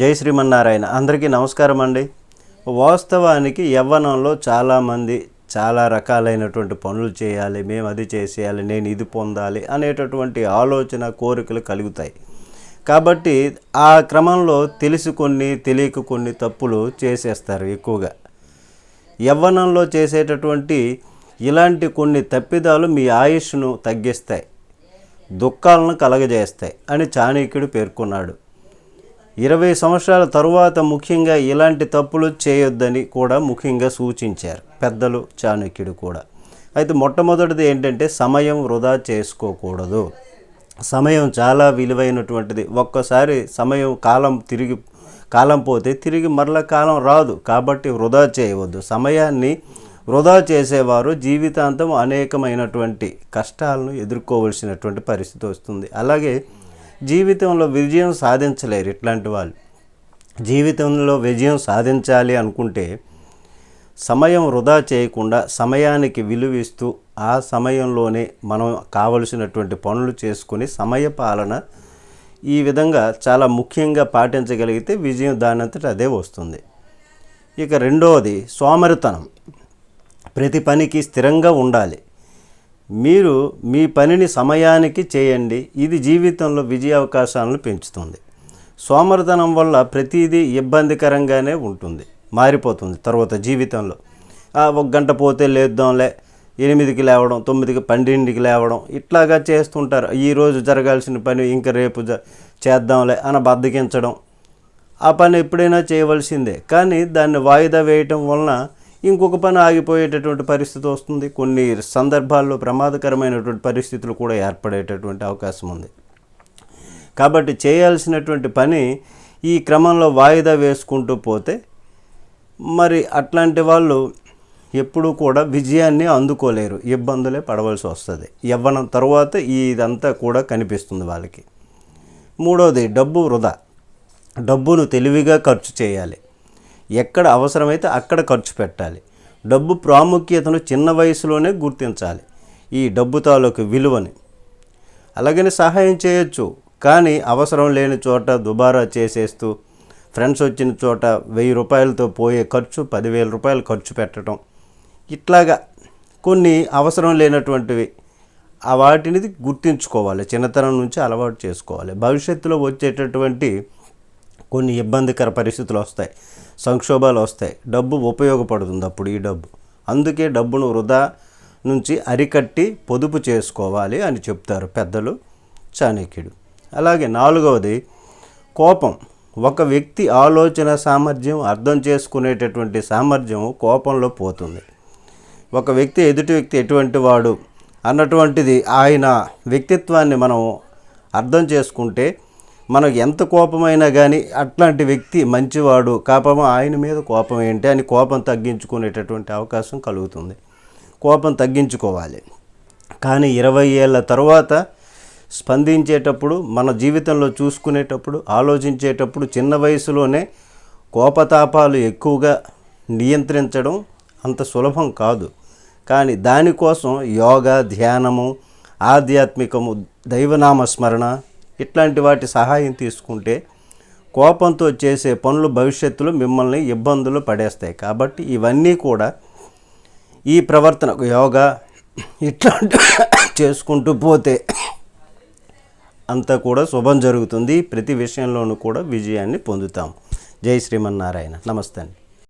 జై శ్రీమన్నారాయణ. అందరికీ నమస్కారం అండి. వాస్తవానికి యవ్వనంలో చాలామంది చాలా రకాలైనటువంటి పనులు చేయాలి, మేము అది చేసేయాలి, నేను ఇది పొందాలి అనేటటువంటి ఆలోచన కోరికలు కలుగుతాయి. కాబట్టి ఆ క్రమంలో తెలిసి కొన్ని తెలియక కొన్ని తప్పులు చేసేస్తారు. ఎక్కువగా యవ్వనంలో చేసేటటువంటి ఇలాంటి కొన్ని తప్పిదాలు మీ ఆయుష్ను తగ్గిస్తాయి, దుఃఖాలను కలగజేస్తాయి అని చాణక్యుడు పేర్కొన్నాడు. 20 సంవత్సరాల తరువాత ముఖ్యంగా ఇలాంటి తప్పులు చేయొద్దని కూడా ముఖ్యంగా సూచించారు పెద్దలు, చాణక్యుడు కూడా. అయితే మొట్టమొదటిది ఏంటంటే సమయం వృధా చేసుకోకూడదు. సమయం చాలా విలువైనటువంటిది. ఒక్కసారి కాలం పోతే తిరిగి మరల కాలం రాదు. కాబట్టి వృధా చేయవద్దు. సమయాన్ని వృధా చేసేవారు జీవితాంతం అనేకమైనటువంటి కష్టాలను ఎదుర్కోవలసినటువంటి పరిస్థితి వస్తుంది. అలాగే జీవితంలో విజయం సాధించలేరు. ఇట్లాంటి వాళ్ళు జీవితంలో విజయం సాధించాలి అనుకుంటే సమయం వృధా చేయకుండా సమయానికి విలువిస్తూ ఆ సమయంలోనే మనం కావలసినటువంటి పనులు చేసుకుని సమయ పాలన ఈ విధంగా చాలా ముఖ్యంగా పాటించగలిగితే విజయం దానంతట అదే వస్తుంది. ఇక రెండవది సోమరితనం. ప్రతి పనికి స్థిరంగా ఉండాలి. మీరు మీ పనిని సమయానికి చేయండి. ఇది జీవితంలో విజయ అవకాశాలను పెంచుతుంది. సోమరితనం వల్ల ప్రతిదీ ఇబ్బందికరంగానే ఉంటుంది, మారిపోతుంది తర్వాత జీవితంలో. 1 గంట పోతే లేద్దాంలే, 8కి లేవడం, 9కి 12కి లేవడం, ఇట్లాగా చేస్తుంటారు. ఈరోజు జరగాల్సిన పని ఇంకా రేపు చేద్దాంలే అని బద్దకించడం. ఆ పని ఎప్పుడైనా చేయవలసిందే, కానీ దాన్ని వాయిదా వేయటం వలన ఇంకొక పని ఆగిపోయేటటువంటి పరిస్థితి వస్తుంది. కొన్ని సందర్భాల్లో ప్రమాదకరమైనటువంటి పరిస్థితులు కూడా ఏర్పడేటటువంటి అవకాశం ఉంది. కాబట్టి చేయాల్సినటువంటి పని ఈ క్రమంలో వాయిదా వేసుకుంటూ పోతే మరి అట్లాంటి వాళ్ళు ఎప్పుడూ కూడా విజయాన్ని అందుకోలేరు, ఇబ్బందులే పడవలసి వస్తుంది. యవ్వనం తర్వాత ఇదంతా కూడా కనిపిస్తుంది వాళ్ళకి. మూడవది డబ్బు వృధా. డబ్బును తెలివిగా ఖర్చు చేయాలి. ఎక్కడ అవసరమైతే అక్కడ ఖర్చు పెట్టాలి. డబ్బు ప్రాముఖ్యతను చిన్న వయసులోనే గుర్తించాలి, ఈ డబ్బు తాలూకు విలువని. అలాగని సహాయం చేయొచ్చు, కానీ అవసరం లేని చోట దుబారా చేసేస్తూ ఫ్రెండ్స్ వచ్చిన చోట 1000 రూపాయలతో పోయే ఖర్చు 10,000 రూపాయలు ఖర్చు పెట్టడం, ఇట్లాగా కొన్ని అవసరం లేనటువంటివి వాటిని గుర్తించుకోవాలి. చిన్నతనం నుంచి అలవాటు చేసుకోవాలి. భవిష్యత్తులో వచ్చేటటువంటి కొన్ని ఇబ్బందికర పరిస్థితులు వస్తాయి, సంక్షోభాలు వస్తాయి. డబ్బు ఉపయోగపడుతుంది అప్పుడు ఈ డబ్బు. అందుకే డబ్బును వృధా నుంచి అరికట్టి పొదుపు చేసుకోవాలి అని చెప్తారు పెద్దలు, చాణక్యుడు. అలాగే నాలుగవది కోపం. ఒక వ్యక్తి ఆలోచన సామర్థ్యం, అర్థం చేసుకునేటటువంటి సామర్థ్యం కోపంలో పోతుంది. ఒక వ్యక్తి ఎదుటి వ్యక్తి ఎటువంటి వాడు అన్నటువంటిది ఆయన వ్యక్తిత్వాన్ని మనం అర్థం చేసుకుంటే మనకు ఎంత కోపమైనా కానీ అట్లాంటి వ్యక్తి మంచివాడు, ఆయన మీద కోపం ఏంటి అని కోపం తగ్గించుకునేటటువంటి అవకాశం కలుగుతుంది. కోపం తగ్గించుకోవాలి. కానీ 20 ఏళ్ళ తర్వాత స్పందించేటప్పుడు, మన జీవితంలో చూసుకునేటప్పుడు, ఆలోచించేటప్పుడు చిన్న వయసులోనే కోపతాపాలు ఎక్కువగా నియంత్రించడం అంత సులభం కాదు. కానీ దానికోసం యోగా, ధ్యానము, ఆధ్యాత్మికము, దైవనామస్మరణ ఇట్లాంటి వాటి సహాయం తీసుకుంటే కోపంతో చేసే పనులు భవిష్యత్తులో మిమ్మల్ని ఇబ్బందులు పడేస్తాయి. కాబట్టి ఇవన్నీ కూడా ఈ ప్రవర్తన, యోగా ఇట్లాంటి చేసుకుంటూ పోతే అంతా కూడా శుభం జరుగుతుంది. ప్రతి విషయంలోనూ కూడా విజయాన్ని పొందుతాం. జై శ్రీమన్నారాయణ. నమస్తే అండి.